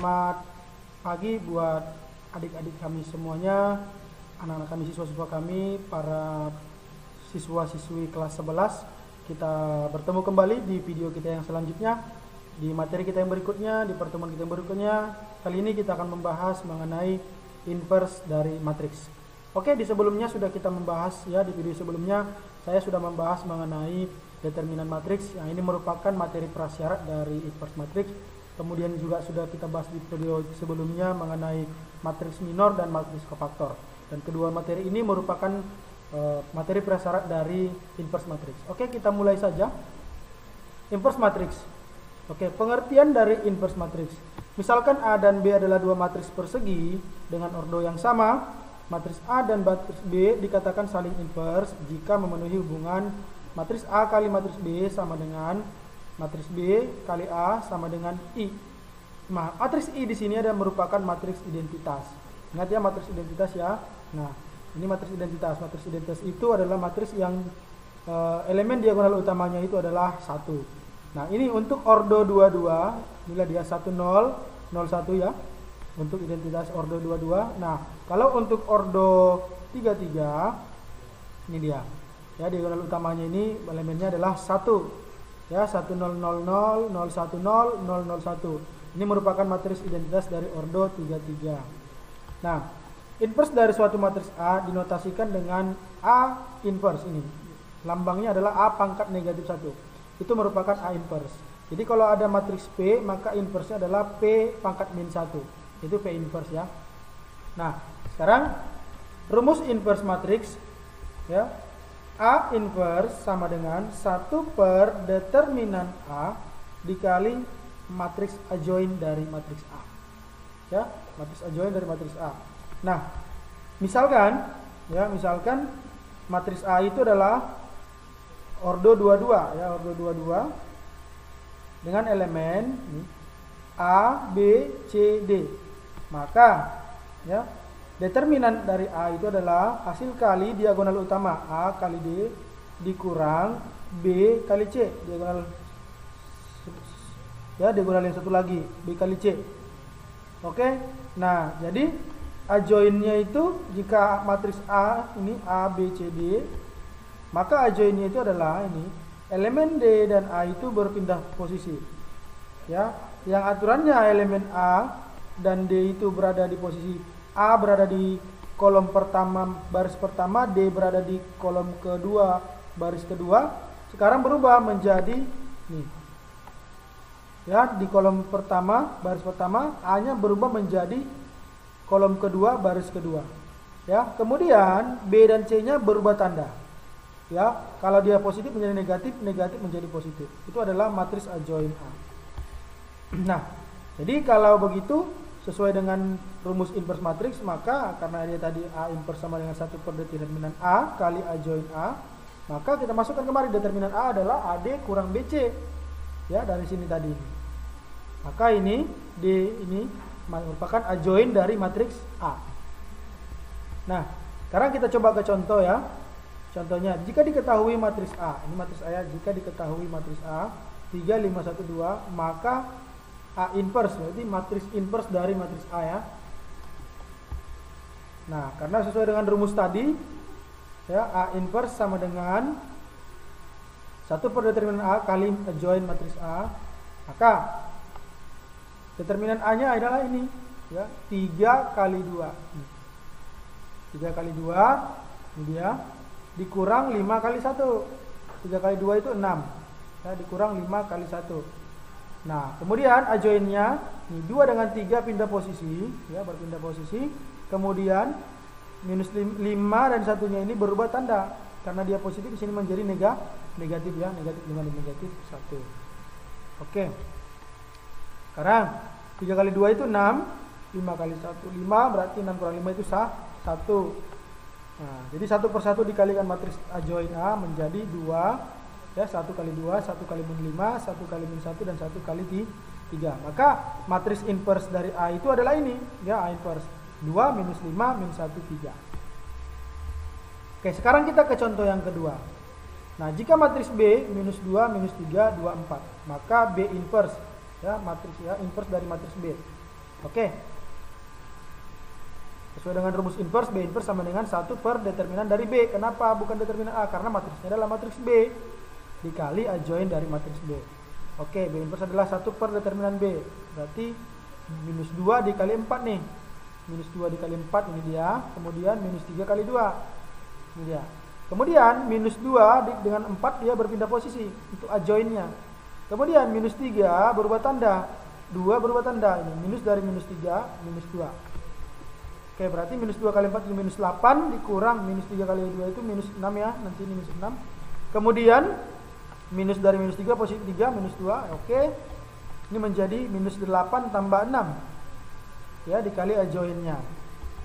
Selamat pagi buat adik-adik kami semuanya, anak-anak kami, siswa-siswa kami, para siswa-siswi kelas 11. Kita bertemu kembali di video kita yang selanjutnya, di materi kita yang berikutnya, di pertemuan kita yang berikutnya. Kali ini kita akan membahas mengenai inverse dari matriks. Oke, di sebelumnya sudah kita membahas ya, di video sebelumnya saya sudah membahas mengenai determinan matriks, yang ini merupakan materi prasyarat dari inverse matriks. Kemudian juga sudah kita bahas di video sebelumnya mengenai matriks minor dan matriks kofaktor. Dan kedua materi ini merupakan materi prasyarat dari inverse matriks. Oke, kita mulai saja. Inverse matriks. Oke, pengertian dari inverse matriks. Misalkan A dan B adalah dua matriks persegi dengan ordo yang sama, matriks A dan matriks B dikatakan saling inverse jika memenuhi hubungan matriks A kali matriks B sama dengan matriks B kali A sama dengan I. Nah, matriks I di sini ada merupakan matriks identitas. Ingat ya, matriks identitas ya. Nah, ini matriks identitas. Matriks identitas itu adalah matriks yang elemen diagonal utamanya itu adalah 1. Nah, ini untuk ordo 22, inilah dia 1 0 0 1 ya. Untuk identitas ordo 22. Nah, kalau untuk ordo 33, ini dia. Ya, diagonal utamanya ini elemennya adalah 1. Ya, 1 0 0 0 0 1 0 0 0 1. Ini merupakan matriks identitas dari ordo 33. Nah, inverse dari suatu matriks A dinotasikan dengan A inverse ini. Lambangnya adalah A pangkat negatif 1. Itu merupakan A inverse. Jadi kalau ada matriks P, maka inverse-nya adalah P pangkat min 1. Itu P inverse ya. Nah, sekarang rumus inverse matriks ya. A inverse sama dengan 1 per determinan A dikali matriks adjoin dari matriks A. Ya, matriks adjoin dari matriks A. Nah, misalkan matriks A itu adalah ordo 22 ya, ordo 22 dengan elemen A, B, C, D. Maka ya, determinan dari A itu adalah hasil kali diagonal utama A kali D dikurang B kali C, diagonal yang satu lagi B kali C. Oke. Nah, jadi adjoinnya itu jika matriks A ini A B C D, maka adjoinnya itu adalah ini elemen D dan A itu berpindah posisi. Ya, yang aturannya elemen A dan D itu berada di posisi A berada di kolom pertama baris pertama, D berada di kolom kedua baris kedua. Sekarang berubah menjadi nih. Ya, di kolom pertama baris pertama, A-nya berubah menjadi kolom kedua baris kedua. Ya, kemudian B dan C-nya berubah tanda. Ya, kalau dia positif menjadi negatif, negatif menjadi positif. Itu adalah matriks adjoin A. Nah, jadi kalau begitu sesuai dengan rumus inverse matriks, maka karena dia tadi A inverse sama dengan 1 per determinan A kali adjoin A, maka kita masukkan kemari determinan A adalah AD kurang BC. Ya, dari sini tadi. Maka ini D ini merupakan adjoin dari matriks A. Nah, sekarang kita coba ke contoh ya. Contohnya, jika diketahui matriks A, ini matriks A ya, jika diketahui matriks A 3 5 1 2, maka A inverse, berarti matriks inverse dari matriks A ya. Nah, karena sesuai dengan rumus tadi ya, A inverse sama dengan 1 per determinan A kali adjoin matriks A, maka determinan A-nya adalah ini ya, 3 kali 2. 3 kali 2 ini dia, dikurang 5 kali 1. 3 kali 2 itu 6 ya, dikurang 5 kali 1. Nah, kemudian adjoinnya 2 dengan 3 pindah posisi ya, berpindah posisi. Kemudian minus 5 dan satunya ini berubah tanda karena dia positif, di sini menjadi negatif ya, negatif 5 dan negatif 1. Oke. Sekarang 3 kali 2 itu 6, 5 kali 1 5, berarti 6 kurang 5 itu 1. Nah, jadi 1 per 1 dikalikan matriks adjoin A menjadi 2. Ya, 1 kali 2, 1 kali min 5, 1 kali min 1, dan 1 kali 3. Maka matriks inverse dari A itu adalah ini ya, A inverse 2 minus 5 min 1 3. Oke, sekarang kita ke contoh yang kedua. Nah, jika matriks B minus 2 minus 3 2 4, maka B inverse ya, matriks ya, inverse dari matriks B Oke. Sesuai dengan rumus inverse, B inverse sama dengan 1 per determinan dari B. Kenapa bukan determinan A? Karena matriksnya adalah matriks B dikali adjoin dari matriks B. Oke, B inverse adalah 1 per determinan B. Berarti minus 2 dikali 4 nih. Minus 2 dikali 4 ini dia. Kemudian minus 3 kali 2. Ini dia. Kemudian minus 2 dengan 4 dia berpindah posisi untuk adjoinnya. Kemudian minus 3 berubah tanda. 2 berubah tanda. Ini minus dari minus 3, minus 2. Oke, berarti minus 2 kali 4 itu minus 8 dikurang minus 3 kali 2 itu minus 6 ya. Nanti ini minus 6. Kemudian minus dari minus 3 posisi 3 minus 2. Oke. Ini menjadi minus 8 tambah 6. Ya, dikali adjoinnya.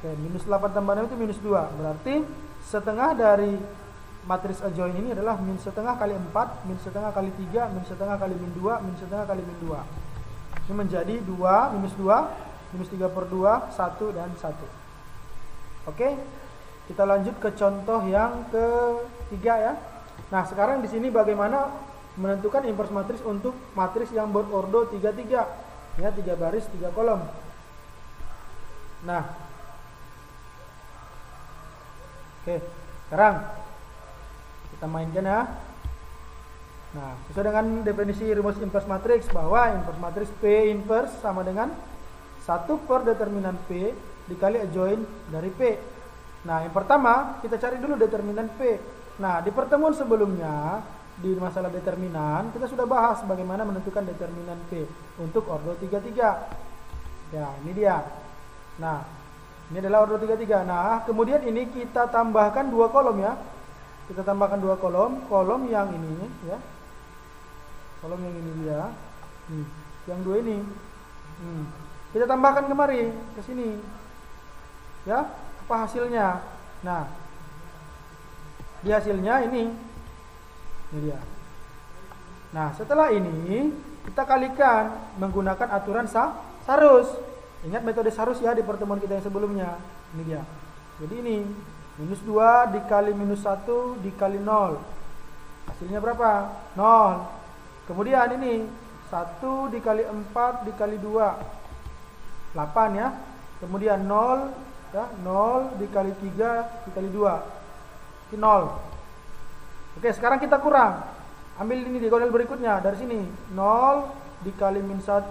Oke, minus 8 tambah 6 itu minus 2. Berarti setengah dari matriks adjoin ini adalah min setengah kali 4, min setengah kali 3, min setengah kali min 2, min setengah kali min 2. Ini menjadi 2, minus 2, minus 3 per 2, 1 dan 1. Oke, kita lanjut ke contoh yang ketiga ya. Nah, sekarang di sini bagaimana menentukan inverse matriks untuk matriks yang berordo 3-3. Ya, 3 baris, 3 kolom. Nah, oke, sekarang kita mainkan ya. Nah, sesuai dengan definisi rumus inverse matriks bahwa inverse matriks P inverse sama dengan 1 per determinan P dikali adjoin dari P. Nah, yang pertama kita cari dulu determinan P. Nah, di pertemuan sebelumnya di masalah determinan kita sudah bahas bagaimana menentukan determinan P untuk ordo 3-3. Ya, ini dia. Nah, ini adalah ordo 3-3. Nah, kemudian ini kita tambahkan 2 kolom ya. Kita tambahkan 2 kolom, kolom yang ini ya. Kolom yang ini dia. Yang 2 ini. Kita tambahkan kemari ke sini. Ya, apa hasilnya? Nah, di hasilnya ini dia. Nah, setelah ini kita kalikan menggunakan aturan Sarus. Ingat metode Sarus ya di pertemuan kita yang sebelumnya. Ini dia. Jadi ini minus 2 dikali minus 1 dikali 0. Hasilnya berapa? 0. Kemudian ini 1 dikali 4 dikali 2, 8 ya. Kemudian 0 ya, 0 dikali 3 dikali 2 ini 0. Oke, sekarang kita kurang. Ambil ini di diagonal berikutnya dari sini. 0 dikali min 1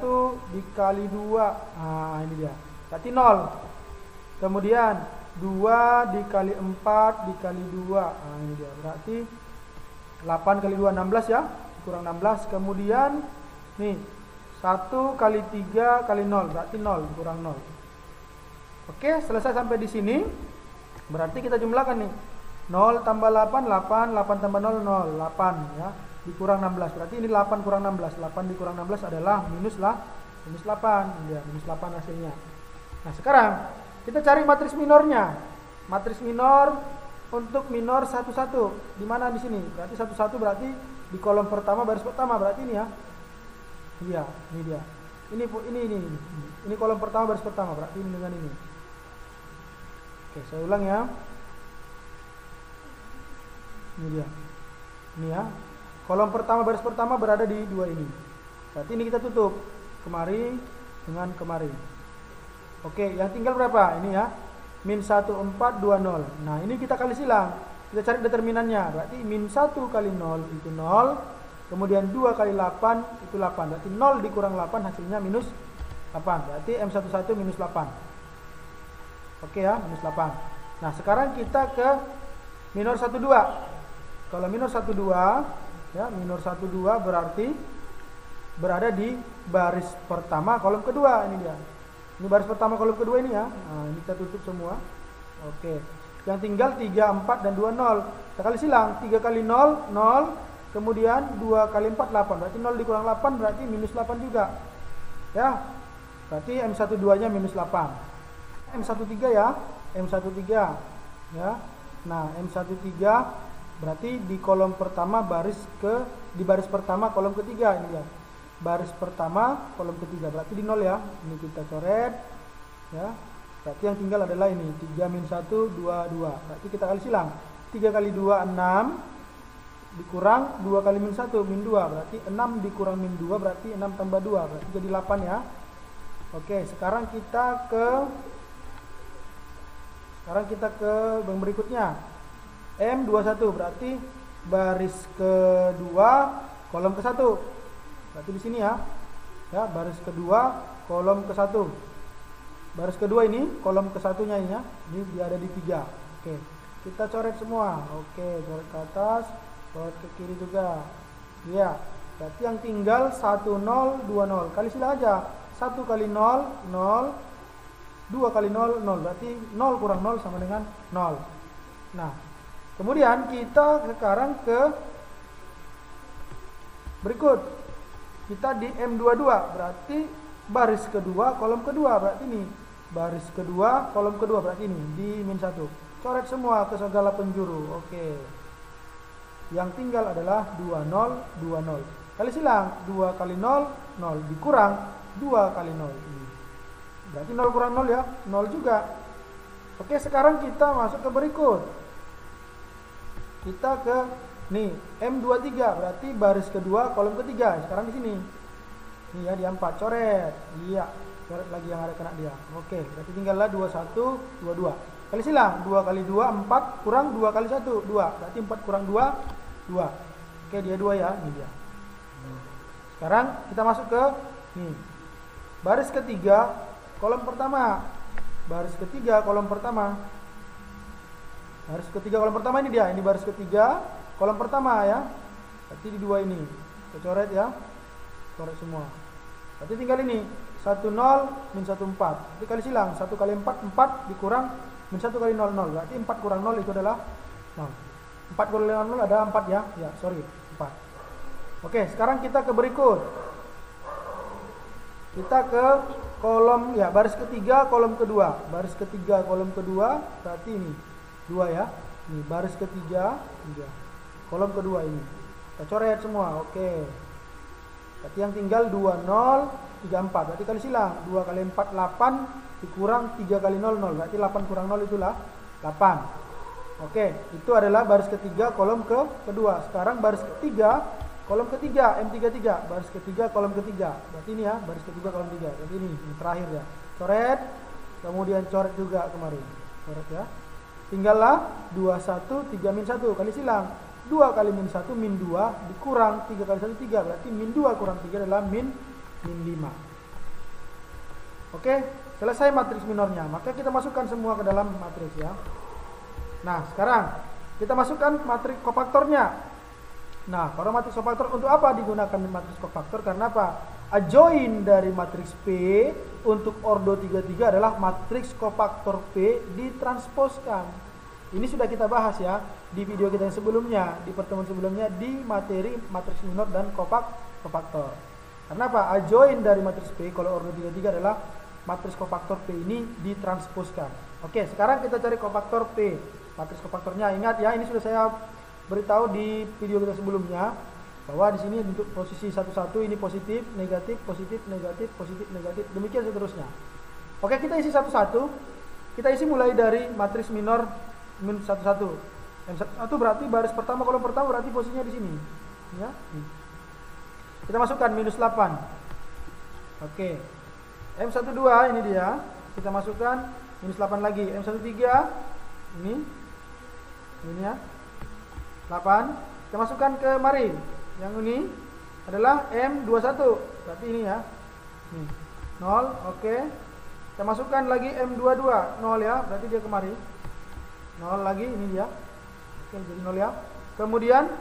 dikali 2. Nah, ini dia. Berarti 0. Kemudian 2 dikali 4 dikali 2. Nah, ini dia. Berarti 8 kali 2 16 ya. Kurang 16. Kemudian nih 1 kali 3 kali 0. Berarti 0 kurang 0. Oke, selesai sampai di sini. Berarti kita jumlahkan nih. 0 tambah 8, 8, 8 tambah 0, 0, 8 ya. Dikurang 16. Berarti ini 8 kurang 16. 8 dikurang 16 adalah minus 8. Ya, minus 8 hasilnya. Nah, sekarang kita cari matriks minornya. Matriks minor untuk minor 1-1. Di mana di sini? Berarti 1-1 berarti di kolom pertama baris pertama berarti ini ya. Iya, ini dia. Ini kolom pertama baris pertama berarti ini dengan ini. Oke, saya ulang ya. Ini dia. Ini ya. Kolom pertama baris pertama berada di 2 ini. Berarti ini kita tutup. Kemari dengan kemari. Oke, yang tinggal berapa? Ini ya. Min 1 4 2 0. Nah, ini kita kali silang. Kita cari determinannya. Berarti min 1 kali 0 itu 0. Kemudian 2 kali 8 itu 8. Berarti 0 dikurang 8 hasilnya minus 8. Berarti M11 minus 8. Oke ya, minus 8. Nah, sekarang kita ke minor 12. Kalau minor 12 ya, minor 12 berarti berada di baris pertama kolom kedua. Ini dia. Ini baris pertama kolom kedua ini ya. Nah, ini kita tutup semua. Oke. Yang tinggal 3, 4 dan 2 0. Kita kali silang. 3 kali 0 0. Kemudian 2 kali 4 8. Berarti 0 dikurang 8 berarti minus 8 juga. Ya. Berarti M12-nya minus 8. M13 ya. M13 ya. Nah, M13 berarti di kolom pertama di baris pertama kolom ketiga ini ya. Baris pertama kolom ketiga berarti di 0 ya. Ini kita coret ya. Berarti yang tinggal adalah ini 3 min 1 2 2. Berarti kita kali silang. 3 kali 2 6 dikurang 2 kali min 1 min 2. Berarti 6 dikurang min 2 berarti 6 tambah 2 berarti jadi 8 ya. Oke, sekarang kita ke yang berikutnya. M21 berarti baris kedua kolom ke-1. Berarti di sini ya. Ya, baris kedua kolom ke-1. Baris kedua ini kolom ke-1-nya ini ya. Ini dia ada di 3. Oke. Kita coret semua. Oke, coret ke atas, coret ke kiri juga. Iya. Berarti yang tinggal 10 20. Kali silang aja. 1 kali 0 0. 2 kali 0 0. Berarti 0 kurang 0 sama dengan 0. Nah, kemudian kita sekarang ke berikut. Kita di M22 berarti baris kedua kolom kedua, berarti ini baris kedua kolom kedua, berarti ini di -1. Coret semua ke segala penjuru. Oke. Yang tinggal adalah 20 20. Kali silang 2 kali 0 0 dikurang 2 kali 0 ini. Berarti 0 kurang 0 ya, 0 juga. Oke, sekarang kita masuk ke berikut. Kita ke nih M23 berarti baris kedua kolom ketiga. Sekarang di sini. Nih ya, di 4 coret. Iya, coret lagi yang ada kena dia. Oke, berarti tinggallah 21 22. Kali silang 2 kali 2 4 kurang 2 kali 1 2. Berarti 4 kurang 2 2. Oke, dia 2 ya, ini dia. Sekarang kita masuk ke nih. Baris ketiga kolom pertama. Baris ketiga kolom pertama. Baris ketiga kolom pertama ini dia. Ini baris ketiga kolom pertama ya. Berarti di 2 ini. Kita coret ya. Coret semua. Berarti tinggal ini 10 -1 4. Jadi kali silang 1 kali 4 4 dikurang -1 kali 0 0. Berarti 4 kurang 0 itu adalah 0. 4 kurang 0 ada 4 ya. Ya, sorry, 4. Oke, sekarang kita ke berikut. Kita ke kolom ya, baris ketiga kolom kedua. Baris ketiga kolom kedua berarti ini 2 ya. Ini baris ketiga 3. Kolom kedua ini. Kita coret semua. Oke. Berarti yang tinggal 20 34. Berarti kali silang 2 kali 4 8 dikurang 3 kali 0 0. Berarti 8 kurang 0 itulah 8. Oke, itu adalah baris ketiga kolom kedua. Sekarang baris ketiga kolom ketiga M33, baris ketiga kolom ketiga. Berarti ini ya, baris ketiga kolom 3. Berarti ini terakhir ya. Coret, kemudian coret juga kemarin. Coret ya. Tinggallah 21 3 -1 kali silang. 2 kali -1 -2 dikurang 3 kali 1 3. Berarti -2 kurang 3 adalah -5. Oke, selesai matriks minornya. Maka kita masukkan semua ke dalam matriks ya. Nah, sekarang kita masukkan matriks kofaktornya. Nah, para matriks kofaktor untuk apa digunakan matriks kofaktor? Karena apa? Adjoin dari matriks P untuk ordo 33 adalah matriks kofaktor P ditransposkan. Ini sudah kita bahas ya di video kita yang sebelumnya, di pertemuan sebelumnya di materi matriks minor dan kofaktor. Karena apa? Adjoin dari matriks P kalau ordo 33 adalah matriks kofaktor P ini ditransposkan. Oke, sekarang kita cari kofaktor P. Matriks kofaktornya ingat ya, ini sudah saya beritahu di video kita sebelumnya bahwa di sini untuk posisi 11 ini positif, negatif, positif, negatif, positif, negatif, demikian seterusnya. Oke, kita isi satu-satu. Kita isi mulai dari matriks minor -11. M1 berarti baris pertama kolom pertama berarti posisinya di sini. Ya. Kita masukkan -8. Oke. M12 ini dia. Kita masukkan -8 lagi. M13 ini ya. 8. Kita masukkan ke mari. Yang ini adalah M21. Berarti ini ya. Nih. 0. Oke. Kita masukkan lagi M22. 0 ya. Berarti dia kemari. 0 lagi ini dia. Oke, jadi 0 ya. Kemudian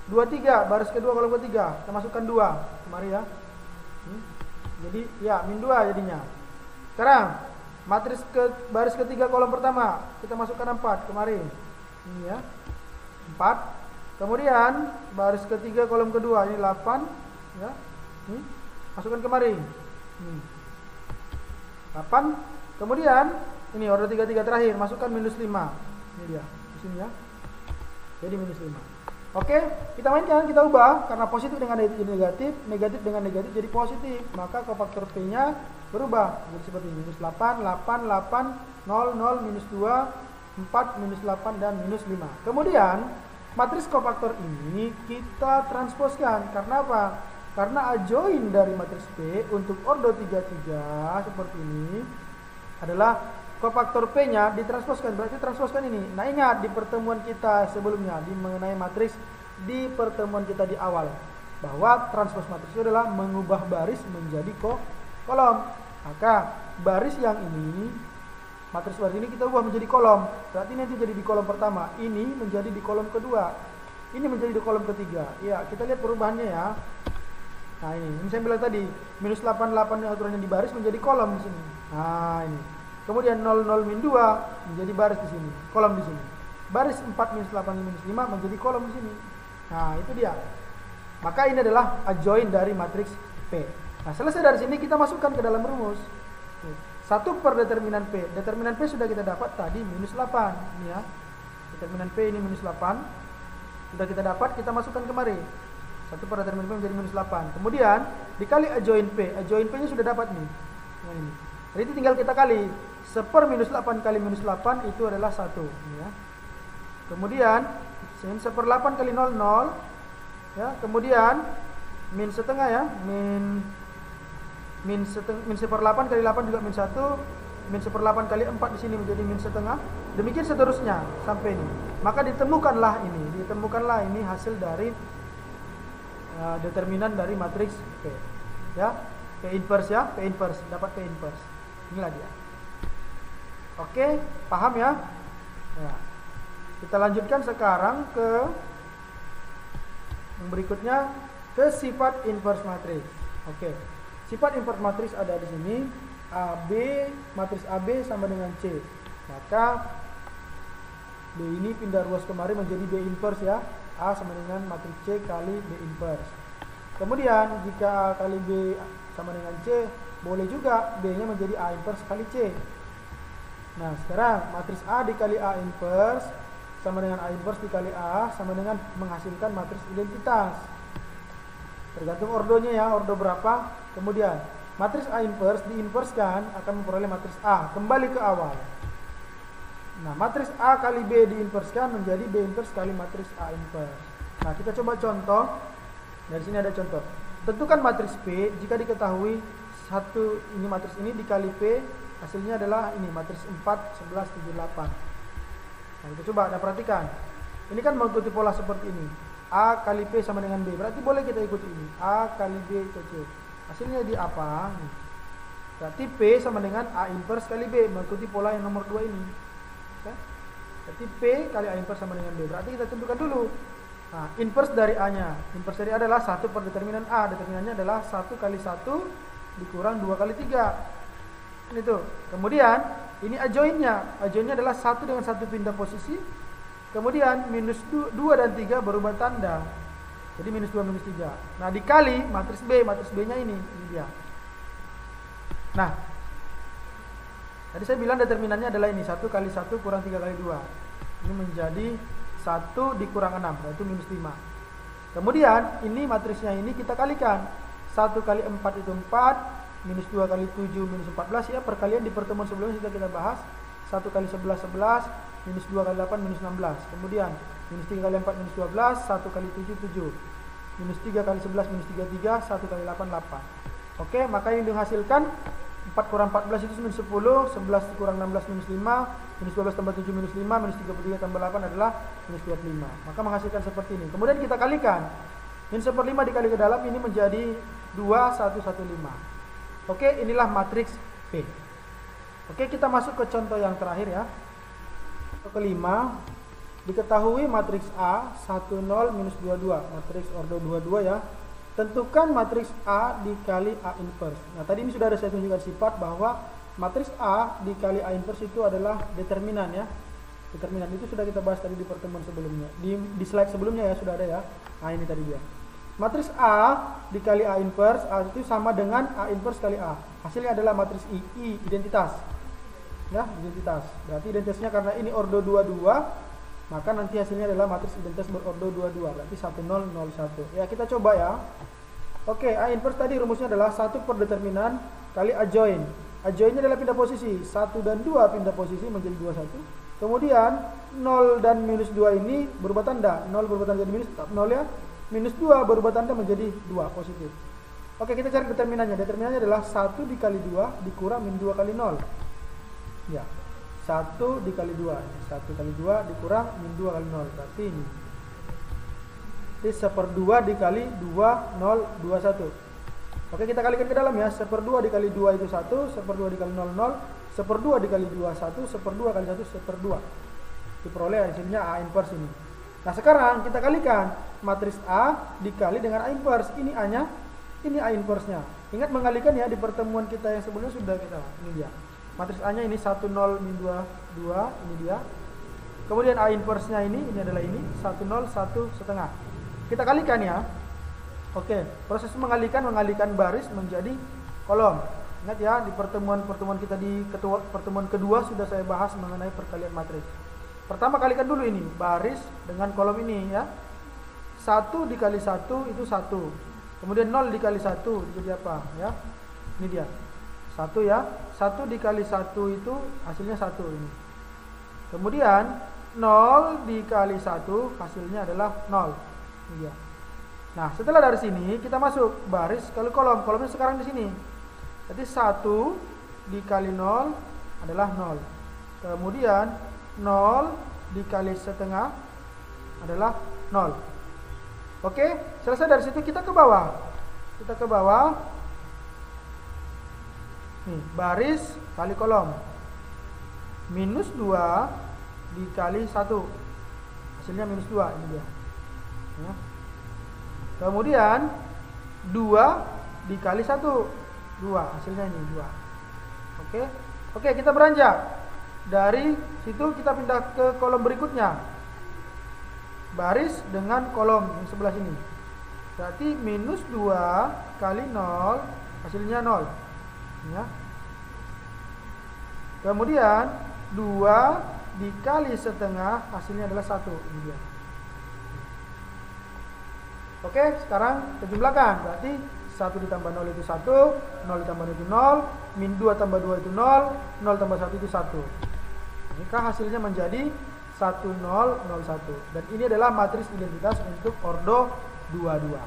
23 baris kedua kolom ketiga. Kita masukkan 2 kemari ya. Jadi ya -2 jadinya. Sekarang matriks baris ketiga kolom pertama. Kita masukkan 4 kemari. Ini ya. 4. Kemudian baris ketiga kolom kedua ini 8 ya. Ini masukkan kemari. 8. Kemudian ini order 33 terakhir masukkan -5. Ini dia di sini ya. Jadi -5. Oke, kita mainkan, kita ubah karena positif dengan negatif, negatif dengan negatif jadi positif. Maka kofaktor P-nya berubah jadi seperti ini. -8, 8, 8, 0, 0, -2, 4, -8 dan -5. Kemudian matriks kofaktor ini kita transposkan. Karena apa? Karena adjoin dari matriks P untuk ordo 33 seperti ini adalah kofaktor P-nya ditransposkan, berarti transposkan ini. Nah, ingat di pertemuan kita sebelumnya di mengenai matriks, di pertemuan kita di awal, bahwa transpos matriks itu adalah mengubah baris menjadi kolom. Maka baris yang ini, matriks baris ini kita ubah menjadi kolom. Berarti nanti jadi di kolom pertama, ini menjadi di kolom kedua, ini menjadi di kolom ketiga. Ya, kita lihat perubahannya ya. Nah, ini saya bilang tadi, minus 88 yang aturannya di baris menjadi kolom di sini. Nah, ini. Kemudian 00 min 2 menjadi baris di sini, kolom di sini. Baris 4 minus 8 minus 5 menjadi kolom di sini. Nah, itu dia. Maka ini adalah adjoin dari matriks P. Nah, selesai dari sini kita masukkan ke dalam rumus. 1 per determinan P. Determinan P sudah kita dapat tadi minus 8. Ini ya. Determinan P ini minus 8. Sudah kita dapat, kita masukkan kemari. 1 per determinan P menjadi minus 8. Kemudian dikali adjoin P. Adjoin P nya sudah dapat nih. Nah, ini. Jadi tinggal kita kali. 1 per minus 8 kali minus 8 itu adalah 1. Ini ya. Kemudian sin 1 per 8 kali 0, 0. Ya, kemudian min setengah ya, min 1 per 8 kali 8 juga min 1, min 1 per 8 kali 4 di sini menjadi min setengah. Demikian seterusnya sampai ini. Maka ditemukanlah ini hasil dari determinan dari matriks P. Ya, P inverse ya, P inverse, dapat P inverse. Inilah dia. Oke, paham ya? Ya. Kita lanjutkan sekarang ke yang berikutnya, ke sifat inverse matriks. Oke. Sifat inverse matriks ada di sini. AB, matriks AB sama dengan C. Maka B ini pindah ruas kemari menjadi B inverse ya. A sama dengan matriks C kali B inverse. Kemudian jika A kali B sama dengan C, boleh juga B-nya menjadi A inverse kali C. Nah, sekarang matriks A dikali A inverse sama dengan A inverse dikali A sama dengan menghasilkan matriks identitas. Tergantung ordonya ya, ordo berapa. Kemudian matriks A inverse diinverskan akan memperoleh matriks A, kembali ke awal. Nah, matriks A kali B diinverskan menjadi B inverse kali matriks A inverse. Nah, kita coba contoh. Dari sini ada contoh. Tentukan matriks P jika diketahui ini matriks ini dikali P, hasilnya adalah ini matriks 4, 11, 7, 8. Nah, kita coba, nah perhatikan. Ini kan mengikuti pola seperti ini. A kali P sama dengan B. Berarti boleh kita ikuti ini. A kali B ke C. Hasilnya di apa? Berarti P sama dengan A inverse kali B. Mengikuti pola yang nomor 2 ini. Oke? Berarti P kali A inverse sama dengan B. Berarti kita tentukan dulu. Nah, inverse dari A-nya. Inverse dari A adalah 1 per determinan A. Determinannya adalah 1 kali 1 dikurang 2 kali 3. Itu. Kemudian ini adjoinnya. Adjoinnya adalah 1 dengan 1 pindah posisi. Kemudian minus 2 dan 3 berubah tanda. Jadi minus 2 minus 3. Nah, dikali matriks B. Matriks B-nya ini dia. Nah, tadi saya bilang determinannya adalah ini. 1 kali 1 kurang 3 kali 2. Ini menjadi 1 dikurang 6. Yaitu minus 5. Kemudian ini matriksnya ini kita kalikan. 1 kali 4 itu 4. Minus 2 kali 7 minus 14 ya, perkalian di pertemuan sebelumnya sudah kita bahas. 1 kali 11 11, minus 2 kali 8 minus 16. Kemudian minus 3 kali 4 minus 12, 1 kali 7 7. Minus 3 kali 11 minus 3 3, 1 kali 8 8. Oke, maka yang dihasilkan 4 kurang 14 itu minus 10, 11 kurang 16 minus 5, minus 12 tambah 7 minus 5, minus 33 tambah 8 adalah minus 25. Maka menghasilkan seperti ini. Kemudian kita kalikan. Minus 1/5 dikali ke dalam ini menjadi 2 1 1 5. Oke, inilah matriks P. Oke, kita masuk ke contoh yang terakhir ya. Kelima, diketahui matriks A 10 minus 22, matriks ordo 22 ya. Tentukan matriks A dikali A inverse. Nah, tadi ini sudah ada saya tunjukkan sifat bahwa matriks A dikali A inverse itu adalah determinan ya. Determinan itu sudah kita bahas tadi di pertemuan sebelumnya. Di slide sebelumnya ya sudah ada ya. Nah, ini tadi dia. Matriks A dikali A inverse, A itu sama dengan A inverse kali A. Hasilnya adalah matriks I identitas. Ya, identitas. Berarti identitasnya karena ini ordo 22, maka nanti hasilnya adalah matriks identitas berordo 22. Berarti 1 0 0 1. Ya, kita coba ya. Oke, A inverse tadi rumusnya adalah 1 per determinan kali adjoin. Adjoinnya adalah pindah posisi. 1 dan 2 pindah posisi menjadi 2 1. Kemudian 0 dan minus 2 ini berubah tanda. 0 berubah tanda jadi minus, tetap 0 ya. minus 2 berubah tanda menjadi 2 positif. Oke, kita cari determinannya. Determinannya adalah 1 dikali 2 dikurang min 2 kali 0. Ya, 1 dikali 2. 1 kali 2 dikurang min 2 kali 0. Berarti ini. Jadi 1/2 dikali 2, 0, 21. Oke, kita kalikan ke dalam ya. 1/2 dikali 2 itu 1. 1/2 dikali 0, 0. 1/2 dikali 2, 1. 1/2 kali 1, 1/2. Diperoleh hasilnya A inverse ini. Nah, sekarang kita kalikan matriks A dikali dengan A inverse. Ini A-nya, ini A inverse-nya. Ingat mengalikan ya, di pertemuan kita yang sebelumnya sudah kita. Ini dia. Matriks A-nya ini 1 0 min 2 2, ini dia. Kemudian A inverse-nya ini adalah ini 1 0 1 setengah. Kita kalikan ya. Oke, proses mengalihkan baris menjadi kolom. Ingat ya, di pertemuan kita di pertemuan kedua sudah saya bahas mengenai perkalian matriks. Pertama kalikan dulu ini, baris dengan kolom ini ya. 1 dikali 1 itu 1. Kemudian 0 dikali 1 jadi apa ya? Ini dia. 1 ya. 1 dikali 1 itu hasilnya 1 ini. Kemudian 0 dikali 1 hasilnya adalah 0. Ini dia. Nah, setelah dari sini kita masuk baris kali kolom. Kolomnya sekarang di sini. Jadi 1 dikali 0 adalah 0. Kemudian 0 dikali setengah adalah 0. Oke, selesai dari situ kita ke bawah. Kita ke bawah. Nih, baris kali kolom. Minus 2 dikali 1. Hasilnya minus 2, ini dia. Ya. Kemudian 2 dikali 1. 2, hasilnya ini 2. Oke. Oke, kita beranjak. Dari situ kita pindah ke kolom berikutnya. Baris dengan kolom yang sebelah sini. Berarti minus 2 kali 0 hasilnya 0. Ya. Kemudian 2 dikali setengah hasilnya adalah 1. Ini dia. Oke, sekarang kita jumlahkan. Berarti 1 ditambah 0 itu 1, 0 ditambah 0 itu 0, min 2 tambah 2 itu 0, 0 tambah 1 itu 1. Maka hasilnya menjadi 1001. Dan ini adalah matriks identitas untuk ordo 22.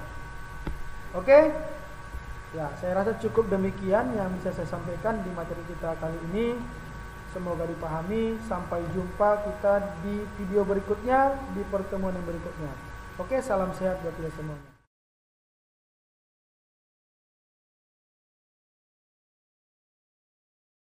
Oke? Ya, saya rasa cukup demikian yang bisa saya sampaikan di materi kita kali ini. Semoga dipahami. Sampai jumpa kita di video berikutnya, di pertemuan yang berikutnya. Oke, salam sehat buat kita semuanya.